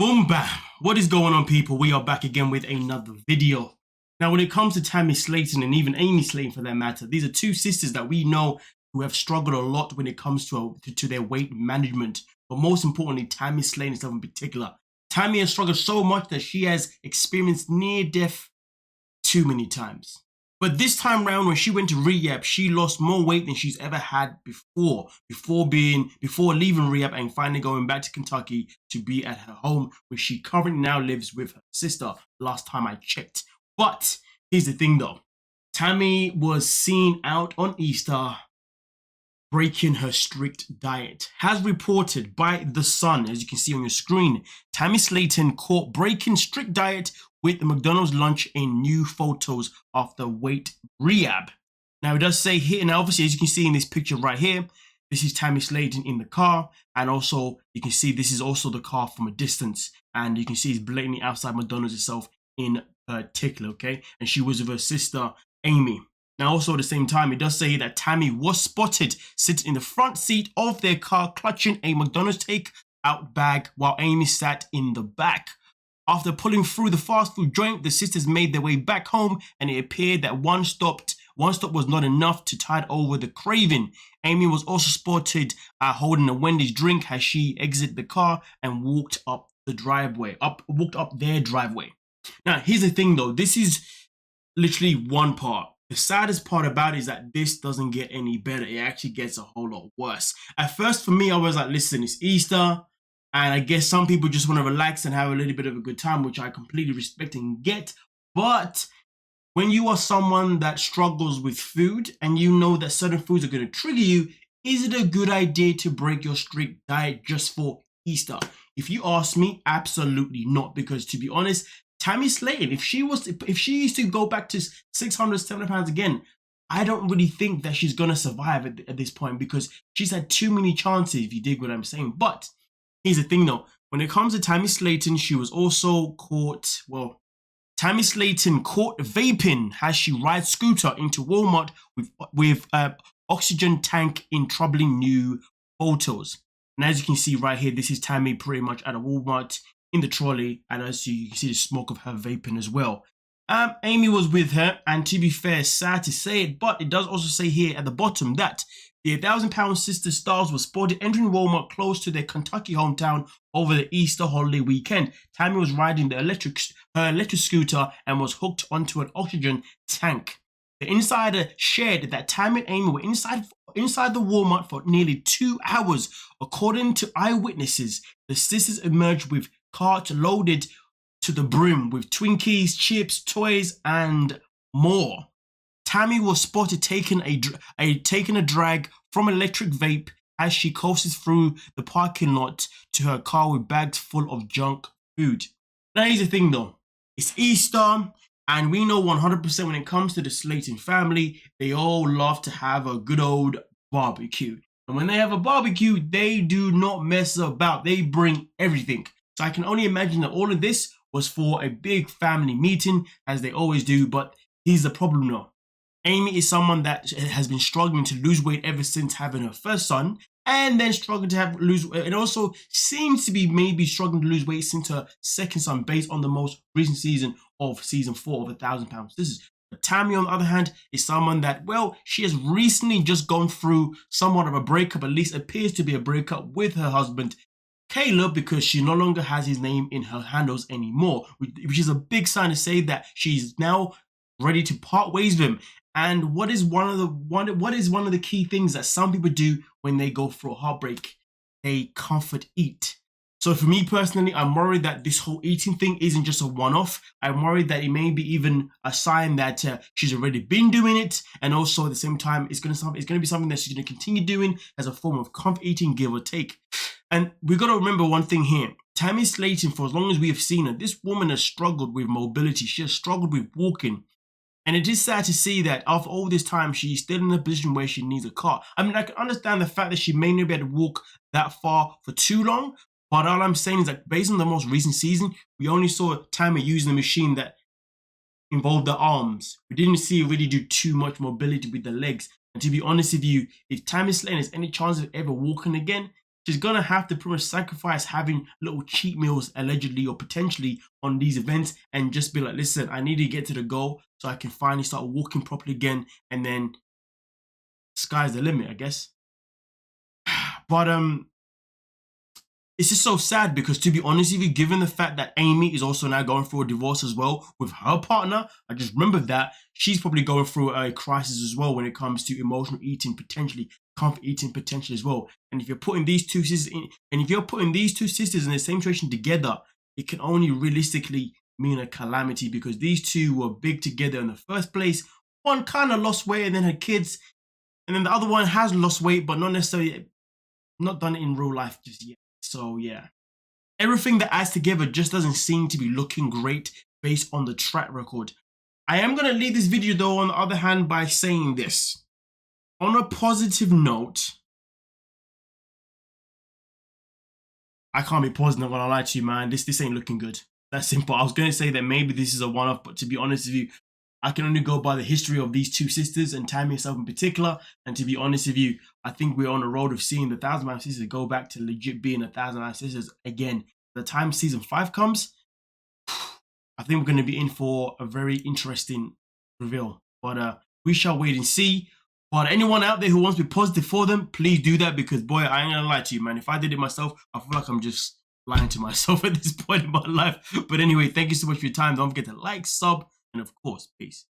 Boom, bam. What is going on, people? We are back again with another video. Now, when it comes to Tammy Slaton and even Amy Slaton for that matter, these are two sisters that we know who have struggled a lot when it comes to their weight management. But most importantly, Tammy Slaton itself in particular. Tammy has struggled so much that she has experienced near death too many times. But this time round, when she went to rehab, she lost more weight than she's ever had before leaving rehab and finally going back to Kentucky to be at her home, where she currently now lives with her sister, last time I checked. But here's the thing though. Tammy was seen out on Easter breaking her strict diet. As reported by The Sun, as you can see on your screen, Tammy Slaton caught breaking strict diet with the McDonald's lunch in new photos after weight rehab. Now it does say here, and obviously as you can see in this picture right here, this is Tammy Slaton in the car, and also you can see this is also the car from a distance, and you can see it's blatantly outside McDonald's itself in particular, okay? And she was with her sister, Amy. Now also at the same time, it does say that Tammy was spotted sitting in the front seat of their car clutching a McDonald's take-out bag while Amy sat in the back. After pulling through the fast food joint, the sisters made their way back home, and it appeared that one stop was not enough to tide over the craving. Amy was also spotted holding a Wendy's drink as she exited the car and walked up their driveway. Now here's the thing though, this is literally one part. The saddest part about it is that this doesn't get any better. It actually gets a whole lot worse. At first for me, I was like, listen, it's Easter, and I guess some people just want to relax and have a little bit of a good time, which I completely respect and get. But when you are someone that struggles with food and you know that certain foods are going to trigger you, is it a good idea to break your strict diet just for Easter? If you ask me, absolutely not. Because to be honest, Tammy Slaton, if she used to go back to 600, 700 pounds again, I don't really think that she's going to survive at this point, because she's had too many chances, if you dig what I'm saying. But here's the thing though, when it comes to Tammy Slaton, she was also caught, Tammy Slaton caught vaping as she rides scooter into Walmart with oxygen tank in troubling new photos. And as you can see right here, this is Tammy pretty much at a Walmart in the trolley, and as you can see the smoke of her vaping as well. Amy was with her, and to be fair, sad to say it, but it does also say here at the bottom that the 1,000-pound sister stars were spotted entering Walmart close to their Kentucky hometown over the Easter holiday weekend. Tammy was riding her electric scooter and was hooked onto an oxygen tank. The insider shared that Tammy and Amy were inside the Walmart for nearly 2 hours. According to eyewitnesses, the sisters emerged with carts loaded to the brim with Twinkies, chips, toys, and more. Tammy was spotted taking a drag from electric vape as she coasted through the parking lot to her car with bags full of junk food. Now here's the thing though, it's Easter, and we know 100% when it comes to the Slaton family, they all love to have a good old barbecue. And when they have a barbecue, they do not mess about. They bring everything. So I can only imagine that all of this was for a big family meeting, as they always do. But here's the problem though. Amy is someone that has been struggling to lose weight ever since having her first son, and then struggling to lose weight. It also seems to be maybe struggling to lose weight since her second son, based on the most recent season of season 4 of 1,000 pounds. This is Tammy, on the other hand, is someone that, well, she has recently just gone through somewhat of a breakup, at least appears to be a breakup with her husband, Caleb, because she no longer has his name in her handles anymore, which is a big sign to say that she's now ready to part ways with him. And what is one of the key things that some people do when they go through a heartbreak? They comfort eat. So for me personally, I'm worried that this whole eating thing isn't just a one-off. I'm worried that it may be even a sign that she's already been doing it, and also at the same time, it's going to be something that she's going to continue doing as a form of comfort eating, give or take. And we've got to remember one thing here. Tammy Slaton, for as long as we have seen her, this woman has struggled with mobility. She has struggled with walking. And it is sad to see that after all this time, she's still in a position where she needs a car. I mean, I can understand the fact that she may not be able to walk that far for too long, but all I'm saying is that based on the most recent season, we only saw Tammy using a machine that involved the arms. We didn't see her really do too much mobility with the legs. And to be honest with you, if Tammy Slaton has any chance of ever walking again, she's gonna have to pretty much sacrifice having little cheat meals allegedly or potentially on these events and just be like, listen, I need to get to the goal so I can finally start walking properly again, and then sky's the limit, I guess. But it's just so sad because, to be honest with you, given the fact that Amy is also now going through a divorce as well with her partner, I just remembered that she's probably going through a crisis as well when it comes to emotional eating, potentially comfort eating, potentially as well. And if you're putting these two sisters in, and if you're putting these two sisters in the same situation together, it can only realistically mean a calamity because these two were big together in the first place. One kind of lost weight and then had kids, and then the other one has lost weight, but not necessarily, not done it in real life just yet. So yeah, everything that adds together just doesn't seem to be looking great based on the track record. I am going to leave this video though, on the other hand, by saying this. On a positive note, I can't be positive, I'm not going to lie to you, man. This ain't looking good. That's simple. I was going to say that maybe this is a one-off, but to be honest with you, I can only go by the history of these two sisters and Tammy herself in particular. And to be honest with you, I think we're on the road of seeing the 1,000 Man Sisters go back to legit being 1,000 Man Sisters again. By the time season 5 comes, I think we're going to be in for a very interesting reveal. But we shall wait and see. But anyone out there who wants to be positive for them, please do that because, boy, I ain't going to lie to you, man. If I did it myself, I feel like I'm just lying to myself at this point in my life. But anyway, thank you so much for your time. Don't forget to like, sub, and of course, peace.